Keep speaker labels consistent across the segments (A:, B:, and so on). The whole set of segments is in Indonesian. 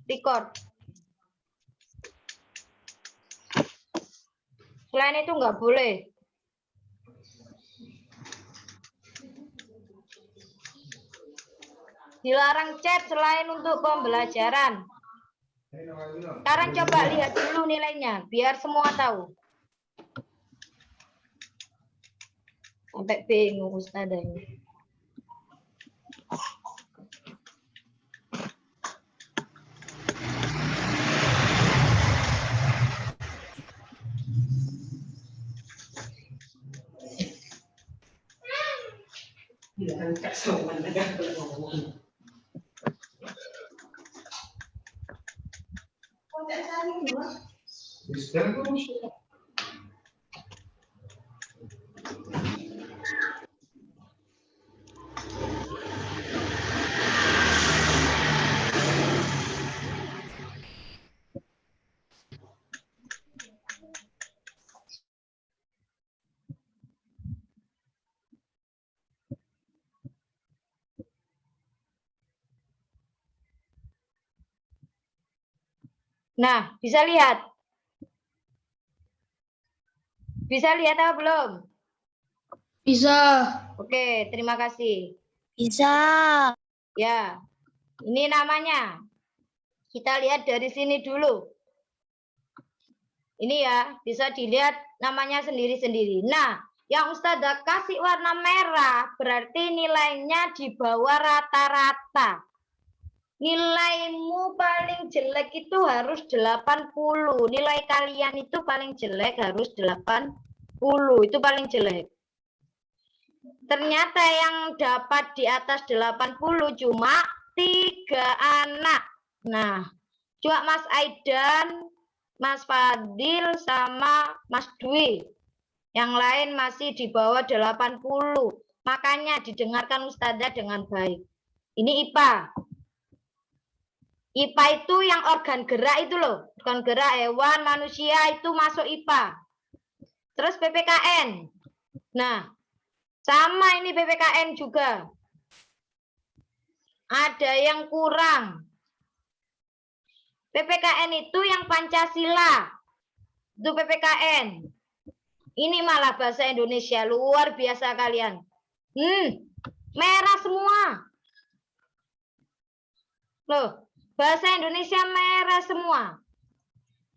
A: Record. Selain itu nggak boleh. Dilarang chat selain untuk pembelajaran. Sekarang coba lihat dulu nilainya, biar semua tahu. Sampai bingung Ustazah ini. Nah, bisa lihat? Bisa lihat apa belum?
B: Bisa.
A: Oke, terima kasih.
B: Bisa.
A: Ya, ini namanya. Kita lihat dari sini dulu. Ini ya, bisa dilihat namanya sendiri-sendiri. Nah, yang Ustazah kasih warna merah berarti nilainya di bawah rata-rata. Nilaimu paling jelek itu harus 80. Nilai kalian itu paling jelek harus 80. Itu paling jelek. Ternyata yang dapat di atas 80 cuma 3 anak. Nah, cuma Mas Aidan, Mas Fadil, sama Mas Dwi. Yang lain masih di bawah 80. Makanya didengarkan Ustazah dengan baik. Ini IPA. IPA itu yang organ gerak itu loh. Organ gerak hewan, manusia itu masuk IPA. Terus PPKN. Nah, sama ini PPKN juga. Ada yang kurang. PPKN itu yang Pancasila. Itu PPKN. Ini malah bahasa Indonesia. Luar biasa kalian. Merah semua. Loh. Bahasa Indonesia merah semua.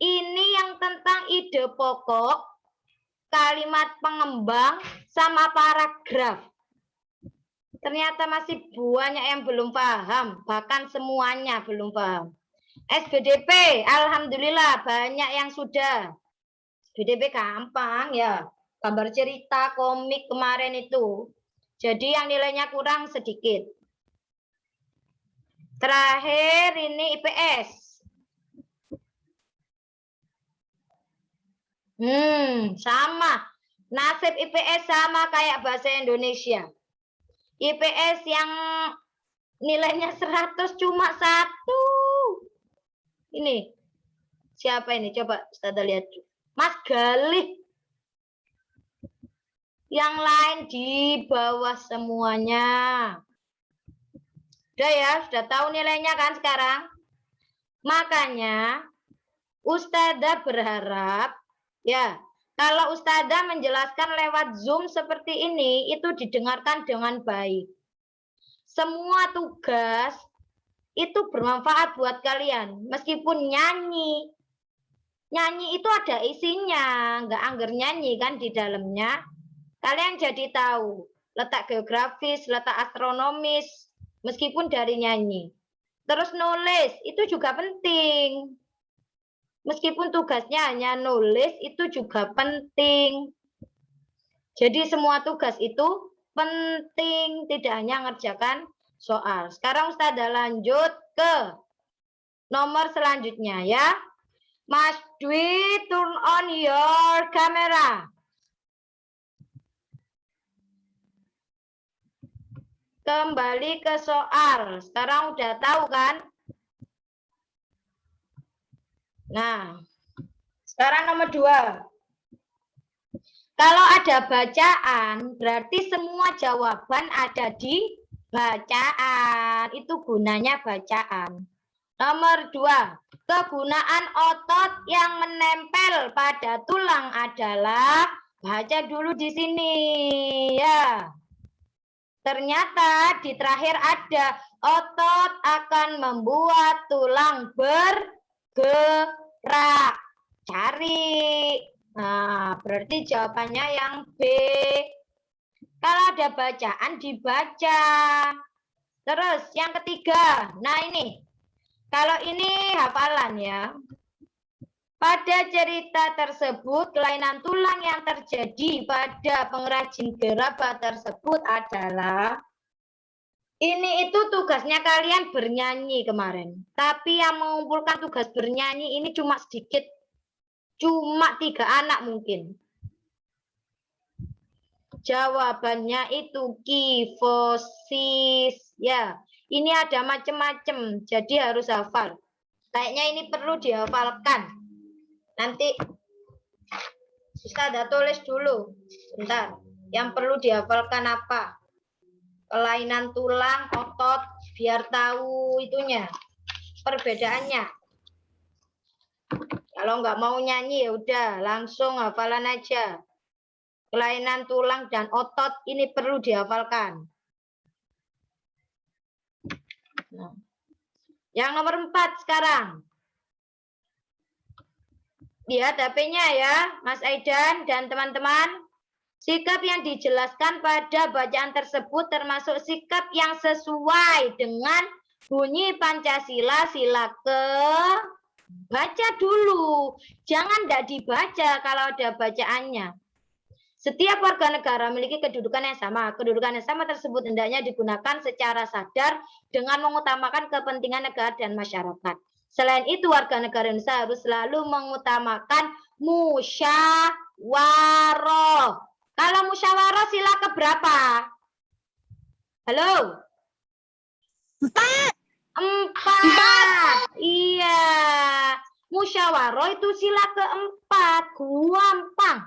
A: Ini yang tentang ide pokok, kalimat pengembang, sama paragraf. Ternyata masih banyak yang belum paham, bahkan semuanya belum paham. SBDP, alhamdulillah banyak yang sudah. SBDP gampang ya, gambar cerita, komik kemarin itu. Jadi yang nilainya kurang sedikit. Terakhir ini IPS. Sama. Nasib IPS sama kayak bahasa Indonesia. IPS yang nilainya 100 cuma 1. Ini. Siapa ini? Coba Ustazah lihat. Mas Galih. Yang lain di bawah semuanya. Udah ya, sudah tahu nilainya kan sekarang? Makanya Ustazah berharap ya, kalau Ustazah menjelaskan lewat Zoom seperti ini, itu didengarkan dengan baik. Semua tugas itu bermanfaat buat kalian. Meskipun nyanyi. Nyanyi itu ada isinya. Nggak angger nyanyi kan di dalamnya. Kalian jadi tahu letak geografis, letak astronomis, meskipun dari nyanyi. Terus nulis, itu juga penting. Meskipun tugasnya hanya nulis, itu juga penting. Jadi semua tugas itu penting, tidak hanya ngerjakan soal. Sekarang Ustazah lanjut ke nomor selanjutnya ya. Mas Dwi, turn on your camera. Kembali ke soal. Sekarang udah tahu kan? Nah, sekarang nomor 2. Kalau ada bacaan, berarti semua jawaban ada di bacaan. Itu gunanya bacaan. Nomor 2, kegunaan otot yang menempel pada tulang adalah, baca dulu di sini ya. Ternyata di terakhir ada otot akan membuat tulang bergerak. Cari. Nah, berarti jawabannya yang B. Kalau ada bacaan dibaca. Terus yang ketiga. Nah ini. Kalau ini hafalan ya. Pada cerita tersebut, kelainan tulang yang terjadi pada pengrajin gerabah tersebut adalah, ini itu tugasnya kalian bernyanyi kemarin. Tapi yang mengumpulkan tugas bernyanyi ini cuma sedikit. Cuma 3 anak mungkin. Jawabannya itu kifosis. Ya, ini ada macam-macam. Jadi harus hafal. Kayaknya ini perlu dihafalkan. Nanti Ustazah tulis dulu. Bentar. Yang perlu dihafalkan apa? Kelainan tulang, otot, biar tahu itunya. Perbedaannya. Kalau nggak mau nyanyi ya udah, langsung hafalan aja. Kelainan tulang dan otot ini perlu dihafalkan. Nah. Yang nomor 4 sekarang. Lihat HP-nya ya, Mas Aidan dan teman-teman. Sikap yang dijelaskan pada bacaan tersebut termasuk sikap yang sesuai dengan bunyi Pancasila. Sila ke, baca dulu. Jangan tidak dibaca kalau ada bacaannya. Setiap warga negara memiliki kedudukan yang sama. Kedudukan yang sama tersebut hendaknya digunakan secara sadar dengan mengutamakan kepentingan negara dan masyarakat. Selain itu, warga negara Indonesia harus selalu mengutamakan musyawarah. Kalau musyawarah sila keberapa? Halo? 4. Iya. Musyawarah itu sila keempat. Gampang.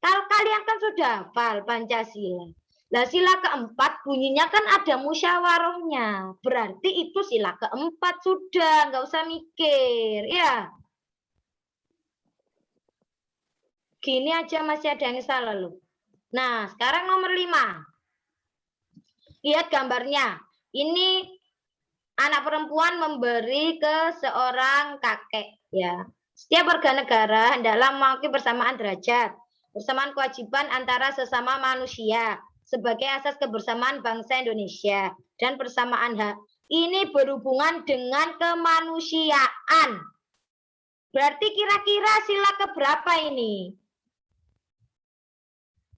A: Kalau kalian kan sudah hafal Pancasila. Nah, sila keempat bunyinya kan ada musyawarahnya. Berarti itu sila keempat sudah, nggak usah mikir, ya. Gini aja masih ada yang salah loh. Nah, sekarang nomor 5. Lihat gambarnya. Ini anak perempuan memberi ke seorang kakek, ya. Setiap warga negara hendaklah memiliki persamaan derajat, persamaan kewajiban antara sesama manusia sebagai asas kebersamaan bangsa Indonesia dan persamaan hak. Ini berhubungan dengan kemanusiaan. Berarti kira-kira sila keberapa ini?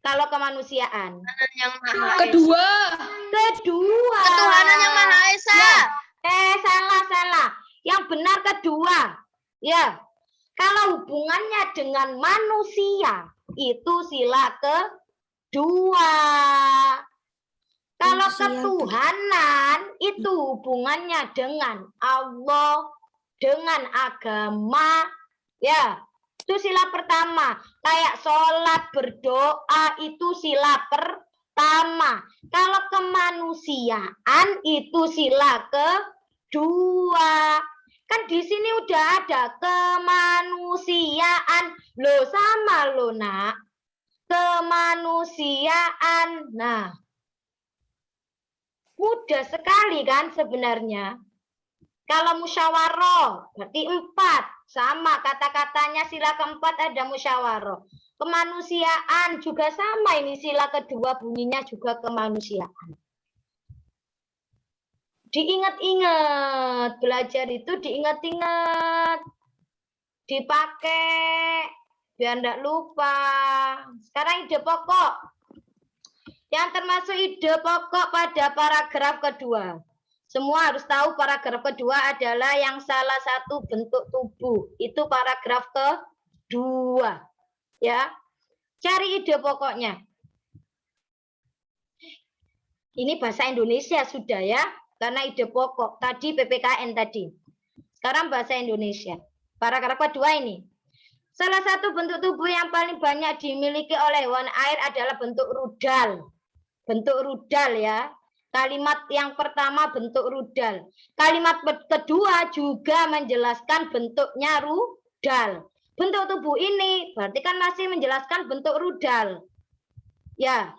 A: Kalau kemanusiaan.
B: Kedua.
A: Kedua.
B: Ketuhanan yang Maha Esa.
A: Ya. Salah. Yang benar kedua. Ya. Kalau hubungannya dengan manusia, itu sila kedua. Kalau ketuhanan itu hubungannya dengan Allah, dengan agama, ya. Itu sila pertama. Kayak sholat, berdoa, itu sila pertama. Kalau kemanusiaan itu sila kedua. Kan di sini udah ada kemanusiaan. Loh sama loh nak. Kemanusiaan. Nah. Mudah sekali kan sebenarnya. Kalau musyawarah berarti 4. Sama kata-katanya sila keempat ada musyawarah. Kemanusiaan juga sama, ini sila kedua bunyinya juga kemanusiaan. Diingat-ingat, belajar itu diingat-ingat. Dipakai biar enggak lupa. Sekarang ide pokok. Yang termasuk ide pokok pada paragraf kedua. Semua harus tahu paragraf kedua adalah yang salah satu bentuk tubuh. Itu paragraf kedua. Ya. Cari ide pokoknya. Ini bahasa Indonesia sudah ya. Karena ide pokok. Tadi PPKN tadi. Sekarang bahasa Indonesia. Paragraf kedua ini. Salah satu bentuk tubuh yang paling banyak dimiliki oleh hewan air adalah bentuk rudal. Bentuk rudal ya. Kalimat yang pertama bentuk rudal. Kalimat kedua juga menjelaskan bentuknya rudal. Bentuk tubuh ini berarti kan masih menjelaskan bentuk rudal. Ya.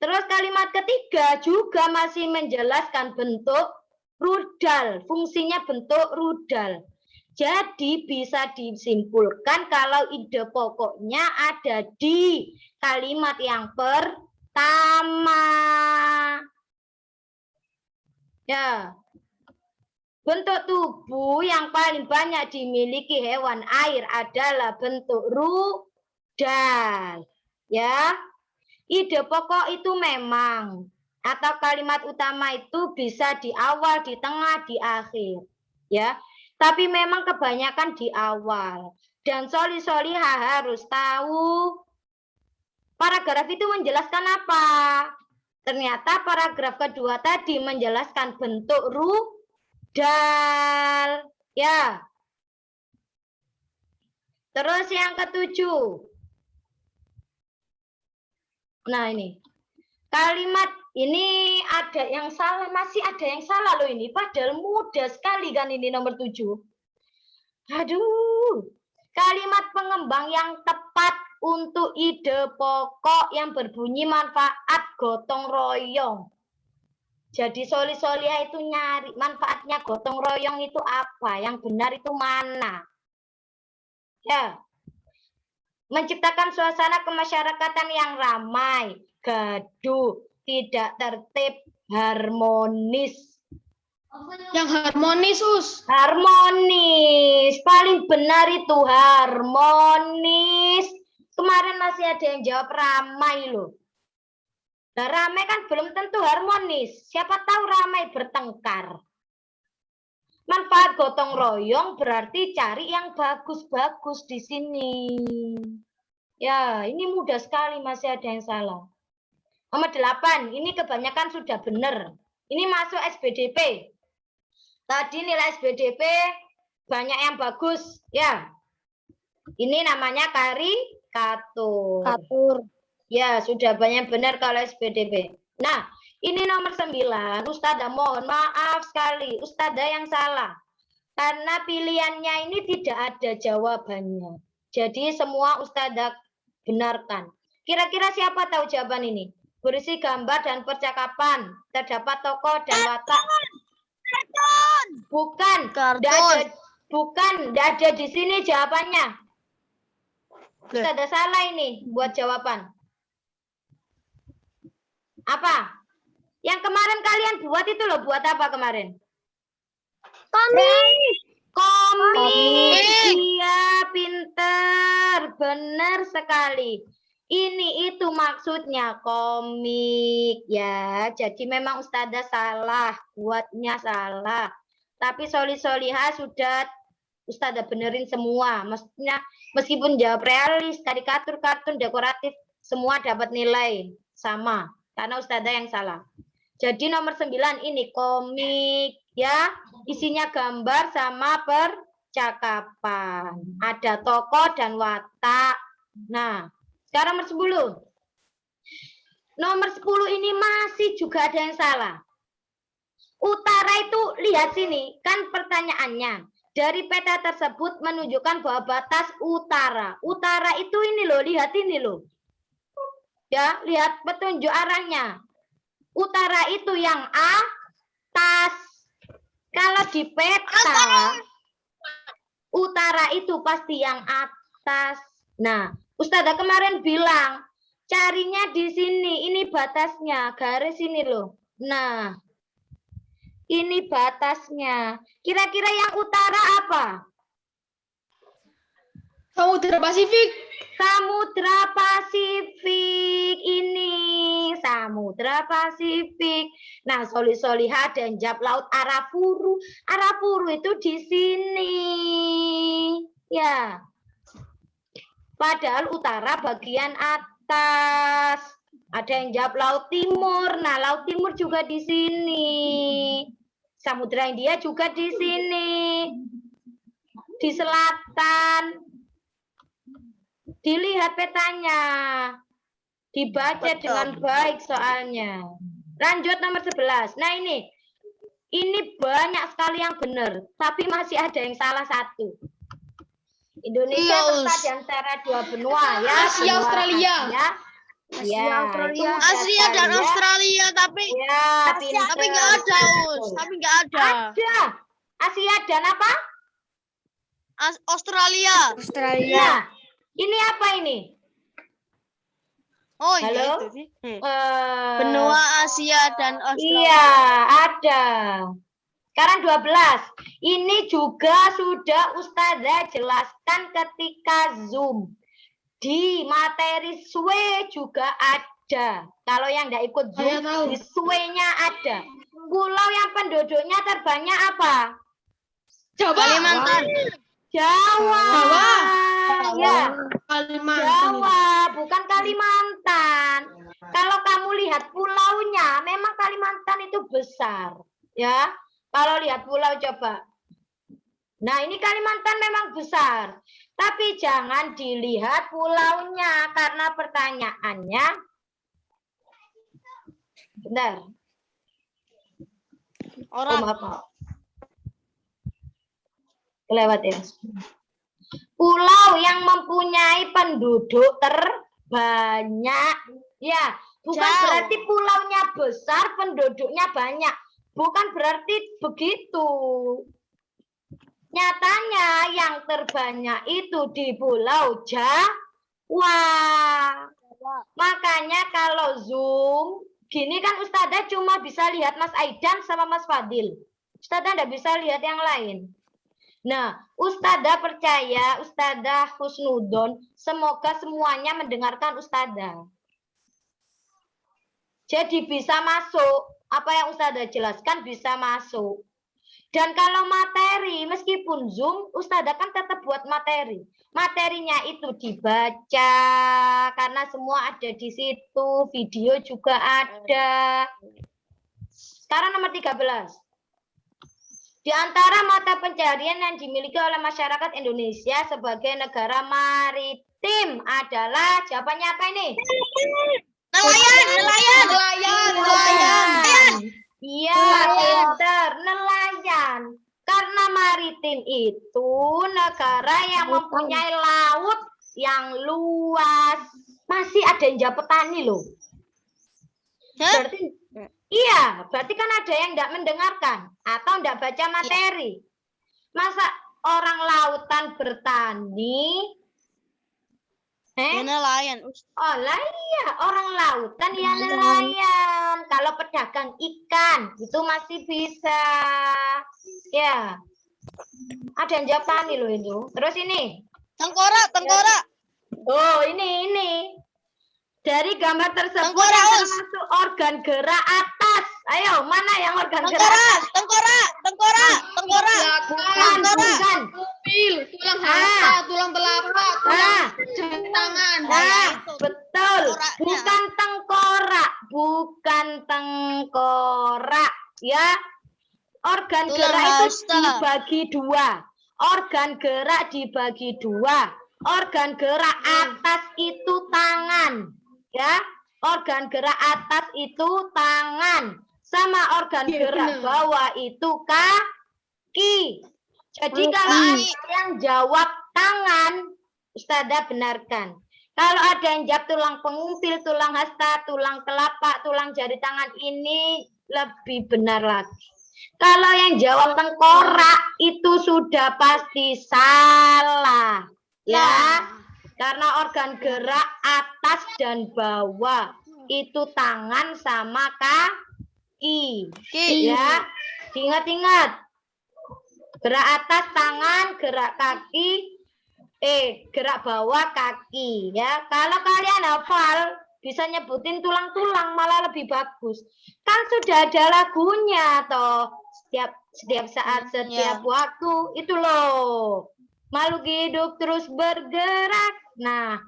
A: Terus kalimat ketiga juga masih menjelaskan bentuk rudal. Fungsinya bentuk rudal. Jadi bisa disimpulkan kalau ide pokoknya ada di kalimat yang pertama. Ya, bentuk tubuh yang paling banyak dimiliki hewan air adalah bentuk rudal. Ya, ide pokok itu memang atau kalimat utama itu bisa di awal, di tengah, di akhir. Ya, tapi memang kebanyakan di awal. Dan soli-solihah harus tahu paragraf itu menjelaskan apa. Ternyata paragraf kedua tadi menjelaskan bentuk rudal. Ya. Terus yang ketujuh. Nah ini. Kalimat ini ada yang salah. Masih ada yang salah loh ini. Padahal mudah sekali kan ini nomor 7. Aduh. Kalimat pengembang yang tepat untuk ide pokok yang berbunyi manfaat gotong royong. Jadi soli-solihah itu nyari manfaatnya gotong royong itu apa? Yang benar itu mana? Ya. Menciptakan suasana kemasyarakatan yang ramai, gaduh, tidak tertib, harmonis.
B: Yang harmonis, Us.
A: Harmonis. Paling benar itu harmonis. Kemarin masih ada yang jawab ramai loh. Nah, ramai kan belum tentu harmonis. Siapa tahu ramai bertengkar. Manfaat gotong royong berarti cari yang bagus-bagus di sini. Ya, ini mudah sekali, masih ada yang salah. Nomor 8, ini kebanyakan sudah benar. Ini masuk SBDP. Tadi nilai SBDP banyak yang bagus, ya. Ini namanya karikatur. Ya, sudah banyak benar kalau SBDP. Nah, ini nomor 9. Ustazah mohon maaf sekali. Ustazah yang salah. Karena pilihannya ini tidak ada jawabannya. Jadi semua Ustazah benarkan. Kira-kira siapa tahu jawaban ini? Berisi gambar dan percakapan. Terdapat tokoh dan watak. Bukan. Bukan. Tidak ada di sini jawabannya. Ustazah salah ini buat jawaban. Apa? Yang kemarin kalian buat itu loh, buat apa kemarin? Komik. Iya, pinter. Benar sekali. Ini itu maksudnya komik ya. Jadi memang Ustazah salah, buatnya salah. Tapi soli-solihah sudah Ustazah benerin semua. Maksudnya meskipun jawab realis, karikatur, kartun, dekoratif, semua dapat nilai sama. Karena Ustazah yang salah. Jadi nomor 9 ini komik ya. Isinya gambar sama percakapan. Ada tokoh dan watak. Nah, sekarang nomor 10. Nomor 10 ini masih juga ada yang salah. Utara itu, lihat sini, kan pertanyaannya. Dari peta tersebut menunjukkan bahwa batas utara. Utara itu ini loh, lihat ini loh. Ya, lihat petunjuk arahnya. Utara itu yang atas. Kalau di peta, utara itu pasti yang atas. Nah, Ustazah kemarin bilang, carinya di sini, ini batasnya, garis ini loh. Nah, ini batasnya. Kira-kira yang utara apa?
B: Samudra Pasifik.
A: Samudra Pasifik ini. Samudra Pasifik. Nah, soli-solihah dan jawab laut Arafuru. Arafuru itu di sini. Ya. Padahal utara bagian atas. Ada yang jawab laut timur. Nah, laut timur juga di sini. Samudra Hindia juga di sini. Di selatan. Dilihat petanya. Dibaca dengan baik soalnya. Lanjut nomor 11. Nah ini banyak sekali yang benar, tapi masih ada yang salah satu. Indonesia
B: Iya,
A: tempat
B: Us.
A: di antara dua benua ya.
B: Asia,
A: benua
B: Australia.
A: Asia. Ya, itu mudah
C: Asia dan
A: sekali ya.
C: Australia tapi
A: Ya,
C: tapi nggak
A: pinter.
C: ada, Us. Tapi nggak ada.
A: Ada. Asia dan apa?
C: Australia.
A: Ya. Ini apa ini?
C: Oh
A: Halo?
C: iya itu sih.
A: Benua
C: Asia dan Australia.
A: Iya, ada. Sekarang 12. Ini juga sudah Ustazah jelaskan ketika Zoom. Di materi SWE juga ada. Kalau yang tidak ikut
B: Saya
A: Zoom,
B: tahu.
A: di SWE-nya ada. Pulau yang penduduknya terbanyak apa?
B: Jawa.
C: Kalimantan.
A: Jawa.
B: Jawa.
A: Ya,
B: Kalimantan.
A: Jawa, bukan Kalimantan. Kalau kamu lihat pulaunya, memang Kalimantan itu besar. Ya, kalau lihat pulau coba. Nah, ini Kalimantan memang besar. Tapi jangan dilihat pulaunya karena pertanyaannya. Bentar.
C: Orang
A: Maaf. Kelewat ya. Pulau yang mempunyai penduduk terbanyak. Ya, bukan
C: Jauh.
A: berarti pulaunya besar, penduduknya banyak. Bukan berarti begitu. Nyatanya yang terbanyak itu di Pulau Jawa. Makanya kalau Zoom, gini kan Ustazah cuma bisa lihat Mas Aidan sama Mas Fadil. Ustazah tidak bisa lihat yang lain. Nah, Ustazah percaya, Ustazah husnudon, semoga semuanya mendengarkan Ustazah. Jadi bisa masuk, apa yang Ustazah jelaskan bisa masuk. Dan kalau materi, meskipun Zoom, Ustazah kan tetap buat materi. Materinya itu dibaca, karena semua ada di situ, video juga ada. Sekarang nomor 13. Di antara mata pencarian yang dimiliki oleh masyarakat Indonesia sebagai negara maritim adalah, jawabannya apa ini?
C: nelayan.
A: Iya, pinter, nelayan. Karena maritim itu negara yang mempunyai laut yang luas. Masih ada yang jawab petani loh. Berarti iya, berarti kan ada yang tidak mendengarkan atau tidak baca materi. Masa orang lautan bertani?
C: Nelayan.
A: Oh lah iya, orang lautan ya nelayan. Kalau pedagang ikan itu masih bisa. Ya. Ada yang jawab tani loh itu. Terus ini.
C: Tengkorak.
A: Oh, ini. Dari gambar tersebut
C: Tengkorak,
A: yang
C: Us.
A: termasuk organ gerak atas. Ayo, mana yang organ gerak atas?
C: Tengkorak.
A: Bukan.
B: Pupil, tulang harta, tulang telapak, tulang jari tangan.
A: Nah, betul.
C: Tengkoraknya.
A: Bukan tengkorak. Ya. Organ
C: Tulang
A: gerak itu
C: hasta.
A: dibagi dua. Organ gerak dibagi dua. Organ gerak atas itu tangan. Ya. Organ gerak atas itu tangan. Sama organ
B: Iya,
A: gerak
B: benar.
A: bawah itu kaki. Jadi kalau ada yang jawab tangan, Ustazah benarkan. Kalau ada yang jawab tulang pengumpil, tulang hasta, tulang telapak, tulang jari tangan, ini lebih benar lagi. Kalau yang jawab tengkorak itu sudah pasti salah. Ya, karena organ gerak atas dan bawah itu tangan sama kaki. Ya, diingat-ingat. Gerak atas tangan, gerak kaki, gerak bawah kaki. Ya, kalau kalian hafal bisa nyebutin tulang-tulang malah lebih bagus. Kan sudah ada lagunya toh. Setiap saat, setiap waktu itu loh. Makhluk hidup terus bergerak. Nah,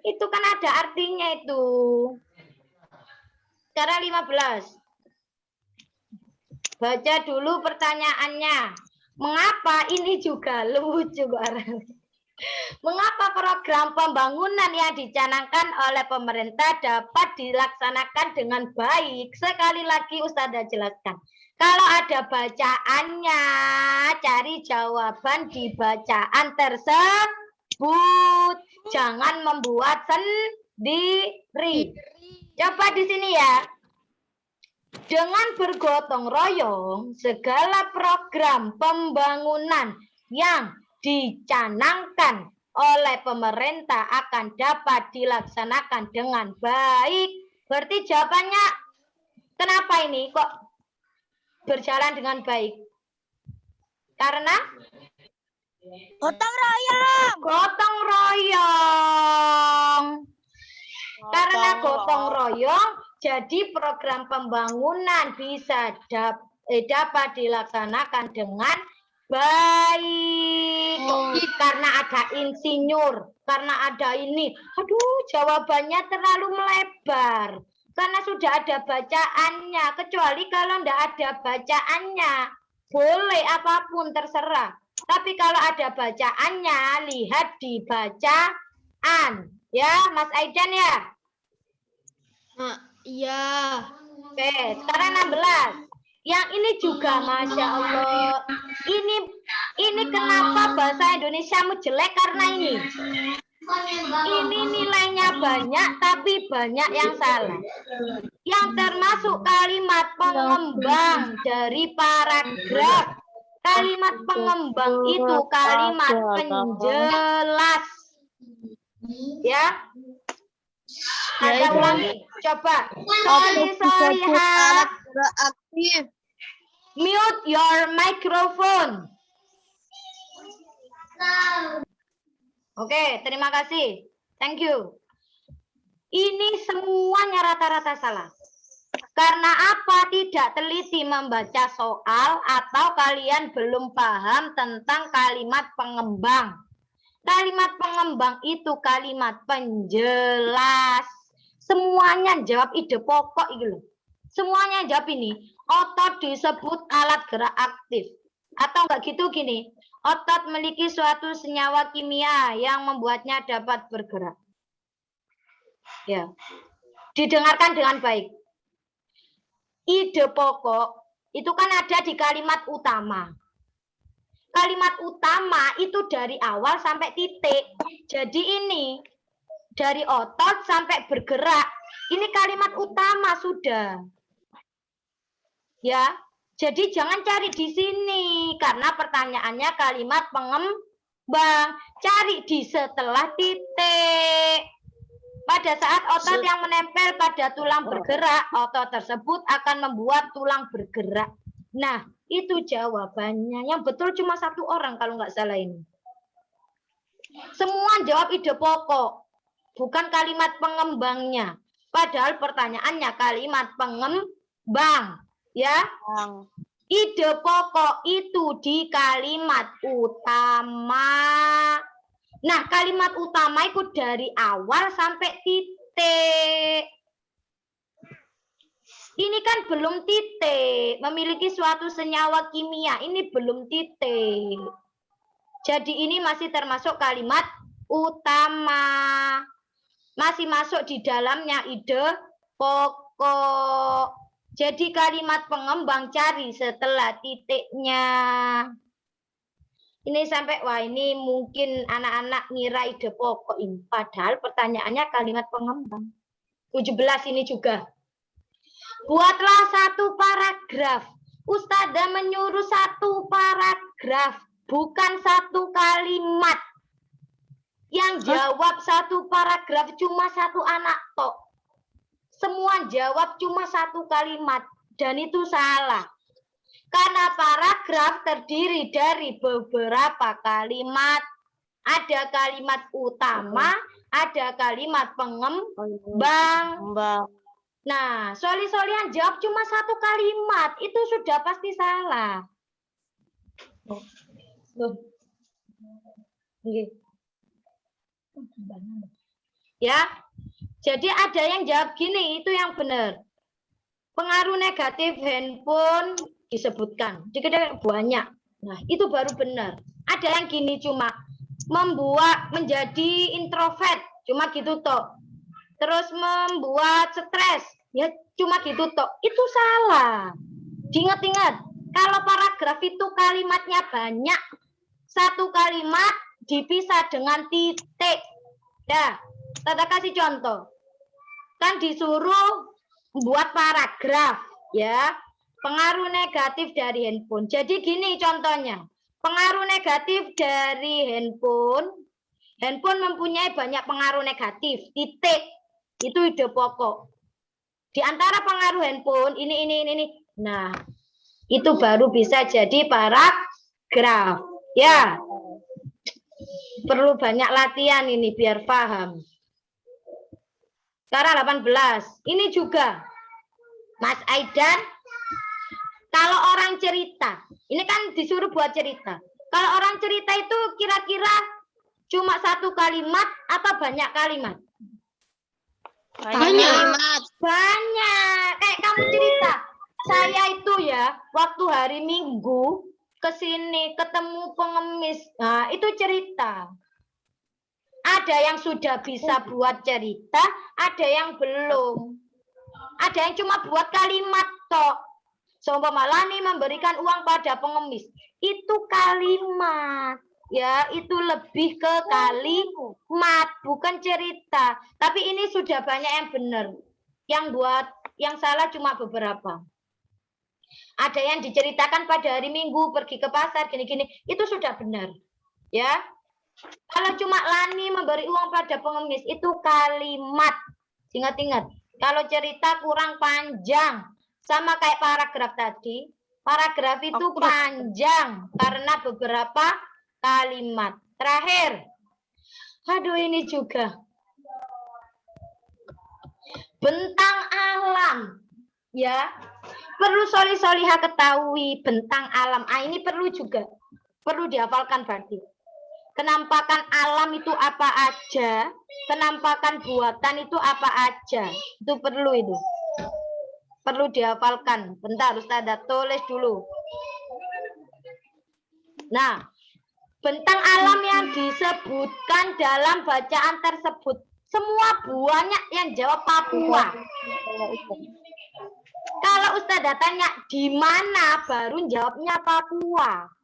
A: itu kan ada artinya itu. Sekarang 15. Baca dulu pertanyaannya. Mengapa ini juga lucu, Mengapa program pembangunan yang dicanangkan oleh pemerintah dapat dilaksanakan dengan baik? Sekali lagi Ustazah jelaskan. Kalau ada bacaannya, cari jawaban di bacaan tersebut. Jangan membuat sendiri. Coba di sini ya. Dengan bergotong royong, segala program pembangunan yang dicanangkan oleh pemerintah akan dapat dilaksanakan dengan baik. Berarti jawabannya, kenapa ini kok berjalan dengan baik? Karena
C: Gotong royong.
A: gotong royong. Karena gotong royong, jadi program pembangunan bisa dapat dilaksanakan dengan baik. Karena ada insinyur, karena ada ini. Aduh, jawabannya terlalu melebar. Karena sudah ada bacaannya. Kecuali kalau tidak ada bacaannya, boleh apapun terserah. Tapi kalau ada bacaannya, lihat di bacaan. Ya, Mas Aidan ya?
B: Iya.
A: Oke, sekarang 16. Yang ini juga Masya Allah. Ini kenapa bahasa Indonesiamu jelek karena ini. Ini nilainya banyak tapi banyak yang salah. Yang termasuk kalimat pengembang dari paragraf. Kalimat pengembang itu kalimat penjelas. Ya. Ada ulangi. Coba. Solihat.
C: Aktif.
A: Mute your microphone. Oke, terima kasih. Thank you. Ini semuanya rata-rata salah. Karena apa? Tidak teliti membaca soal atau kalian belum paham tentang kalimat pengembang. Kalimat pengembang itu kalimat penjelas. Semuanya jawab ide pokok itu loh. Semuanya jawab ini. Otot disebut alat gerak aktif. Atau enggak gitu gini. Otot memiliki suatu senyawa kimia yang membuatnya dapat bergerak. Ya. Didengarkan dengan baik. Ide pokok itu kan ada di kalimat utama. Kalimat utama itu dari awal sampai titik. Jadi ini dari otot sampai bergerak. Ini kalimat utama sudah. Ya. Jadi jangan cari di sini karena pertanyaannya kalimat pengembang. Cari di setelah titik. Pada saat otot yang menempel pada tulang bergerak, otot tersebut akan membuat tulang bergerak. Nah, itu jawabannya. Yang betul cuma satu orang kalau nggak salah ini. Semua jawab ide pokok, bukan kalimat pengembangnya. Padahal pertanyaannya kalimat pengembang, ya. Ide pokok itu di kalimat utama. Nah, kalimat utama itu dari awal sampai titik. Ini kan belum titik, memiliki suatu senyawa kimia. Ini belum titik. Jadi ini masih termasuk kalimat utama. Masih masuk di dalamnya ide pokok. Jadi kalimat pengembang cari setelah titiknya. Ini sampai, wah ini mungkin anak-anak ngira ide pokok ini. Padahal pertanyaannya kalimat pengembang. 17 ini juga. Buatlah satu paragraf. Ustazah menyuruh satu paragraf, bukan satu kalimat. Yang jawab satu paragraf cuma satu anak tok. Semua jawab cuma satu kalimat. Dan itu salah. Karena paragraf terdiri dari beberapa kalimat. Ada kalimat utama, ada kalimat pengembang. Nah, soli-solian jawab cuma satu kalimat. Itu sudah pasti salah. Ya, jadi ada yang jawab gini, itu yang benar. Pengaruh negatif handphone disebutkan. Jadi banyak. Nah, itu baru benar. Ada yang gini cuma membuat menjadi introvert, cuma gitu toh. Terus membuat stres, ya cuma gitu toh. Itu salah. Diingat-ingat, kalau paragraf itu kalimatnya banyak, satu kalimat dipisah dengan titik. Ya, Tata kasih contoh. Kan disuruh buat paragraf, ya. Pengaruh negatif dari handphone. Jadi gini contohnya. Pengaruh negatif dari handphone. Handphone mempunyai banyak pengaruh negatif. Titik. Itu ide pokok. Di antara pengaruh handphone ini. Nah, itu baru bisa jadi paragraf. Ya. Perlu banyak latihan ini biar paham. Sekarang 18. Ini juga. Mas Aidan, kalau orang cerita, ini kan disuruh buat cerita. Kalau orang cerita itu kira-kira cuma satu kalimat atau banyak kalimat?
B: Banyak.
A: Banyak. Kayak kamu cerita. Saya itu ya, waktu hari Minggu ke sini ketemu pengemis. Nah, itu cerita. Ada yang sudah bisa buat cerita, ada yang belum. Ada yang cuma buat kalimat toh. Seumpama Lani memberikan uang pada pengemis. Itu kalimat. Ya, itu lebih ke kalimat, bukan cerita. Tapi ini sudah banyak yang benar. Yang salah cuma beberapa. Ada yang diceritakan pada hari Minggu pergi ke pasar gini-gini, itu sudah benar. Ya. Kalau cuma Lani memberi uang pada pengemis itu kalimat. Ingat-ingat. Kalau cerita kurang panjang, sama kayak paragraf tadi, paragraf itu panjang karena beberapa kalimat. Terakhir, aduh ini juga. Bentang alam, ya. Perlu solihah ketahui bentang alam. Ini perlu juga, perlu dihafalkan berarti. Kenampakan alam itu apa aja, kenampakan buatan itu apa aja. Itu perlu itu. Perlu dihafalkan. Bentar, Ustazah tulis dulu. Nah, bentang alam yang disebutkan dalam bacaan tersebut, semua banyak yang jawab Papua. Kalau Ustazah tanya di mana, baru jawabnya Papua.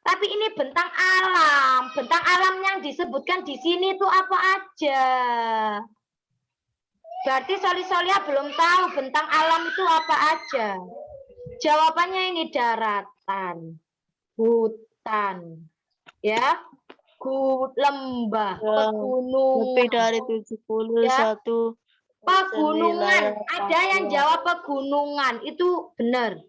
A: Tapi ini bentang alam. Bentang alam yang disebutkan di sini itu apa aja? Berarti solihah belum tahu bentang alam itu apa aja. Jawabannya ini daratan, hutan, ya, lembah, pegunungan.
C: Lebih dari 71.
A: Ya. Pegunungan. Ada yang jawab pegunungan. Itu benar.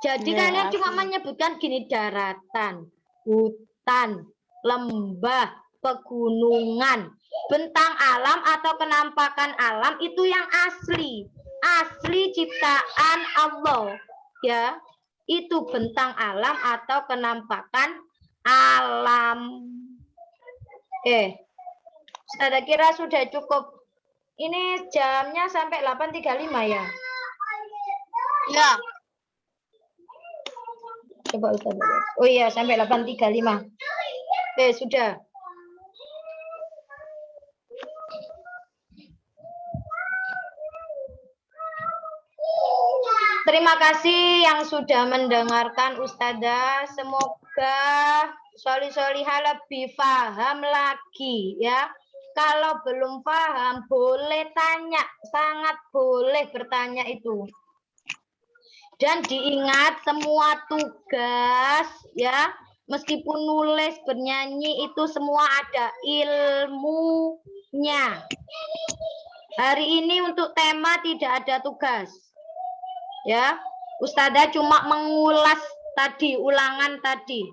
A: Jadi kalian cuma menyebutkan gini, daratan, hutan, lembah, pegunungan. Bentang alam atau kenampakan alam itu yang asli. Asli ciptaan Allah. Ya, itu bentang alam atau kenampakan alam. Saya kira sudah cukup. Ini jamnya sampai 8.35 ya?
C: Ya.
A: Coba Ustaz. Oh iya, sampai 8.35. Sudah. Terima kasih yang sudah mendengarkan Ustazah. Semoga solihah lebih paham lagi ya. Kalau belum paham boleh tanya, sangat boleh bertanya itu. Dan diingat semua tugas ya, meskipun nulis, bernyanyi itu semua ada ilmunya. Hari ini untuk tema tidak ada tugas. Ya, Ustazah cuma mengulas tadi, ulangan tadi.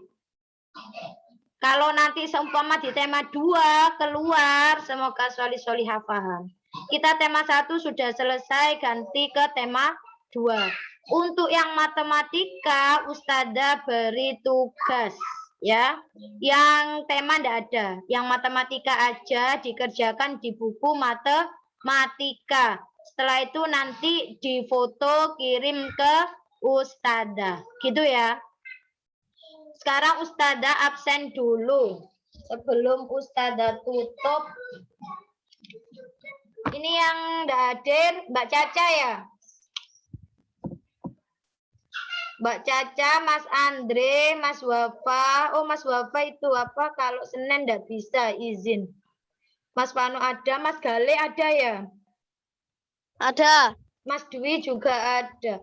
A: Kalau nanti seumpama di tema 2 keluar, semoga solihah paham. Kita tema 1 sudah selesai, ganti ke tema 2. Untuk yang matematika, Ustazah beri tugas. Ya, yang tema tidak ada. Yang matematika aja dikerjakan di buku matematika. Setelah itu nanti difoto kirim ke Ustazah. Gitu ya. Sekarang Ustazah absen dulu. Sebelum Ustazah tutup. Ini yang enggak hadir, Mbak Caca ya? Mbak Caca, Mas Andre, Mas Wafa. Oh, Mas Wafa itu apa? Kalau Senin enggak bisa izin. Mas Pano ada, Mas Gale ada ya?
C: Ada.
A: Mas Dwi juga ada.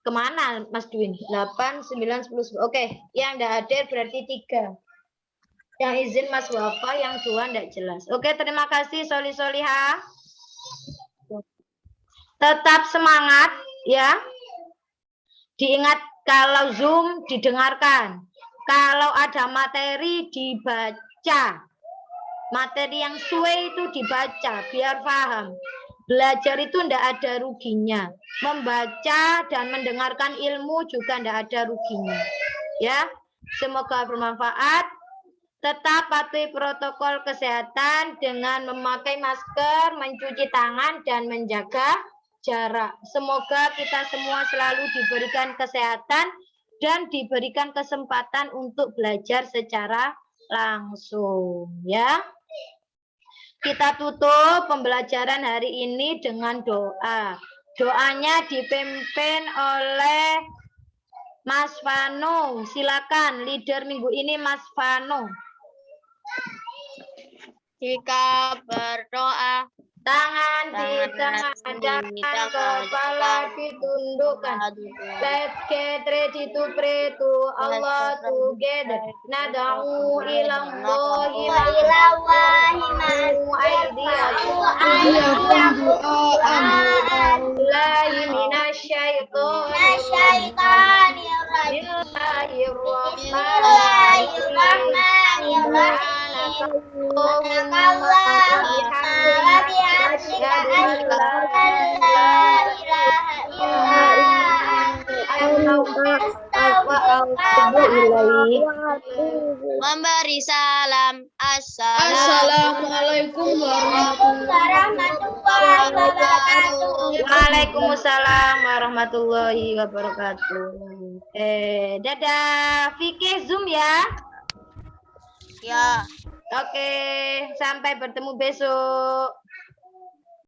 A: Kemana Mas Dwi? 8, 9, 10. Oke, yang enggak hadir berarti 3. Yang izin Mas Wafa, yang 2 enggak jelas. Oke, terima kasih Soli Soliha. Tetap semangat ya. Diingat kalau Zoom didengarkan. Kalau ada materi dibaca. Materi yang suwe itu dibaca biar paham. Belajar itu tidak ada ruginya. Membaca dan mendengarkan ilmu juga tidak ada ruginya. Ya, semoga bermanfaat. Tetap patuhi protokol kesehatan dengan memakai masker, mencuci tangan, dan menjaga jarak. Semoga kita semua selalu diberikan kesehatan dan diberikan kesempatan untuk belajar secara langsung. Ya. Kita tutup pembelajaran hari ini dengan doa. Doanya dipimpin oleh Mas Vano. Silakan leader minggu ini Mas Vano.
C: Jika berdoa,
A: Tangan ditengadahkan, kepala ditundukkan. Let's get ready to pray to Allah together. Nada'u ilallahi Billahi
C: memberi salam.
B: Assalamualaikum warahmatullahi wabarakatuh.
A: Waalaikumsalam warahmatullahi wabarakatuh. Dadah. Fikih Zoom ya.
C: Ya.
A: Oke, sampai bertemu besok.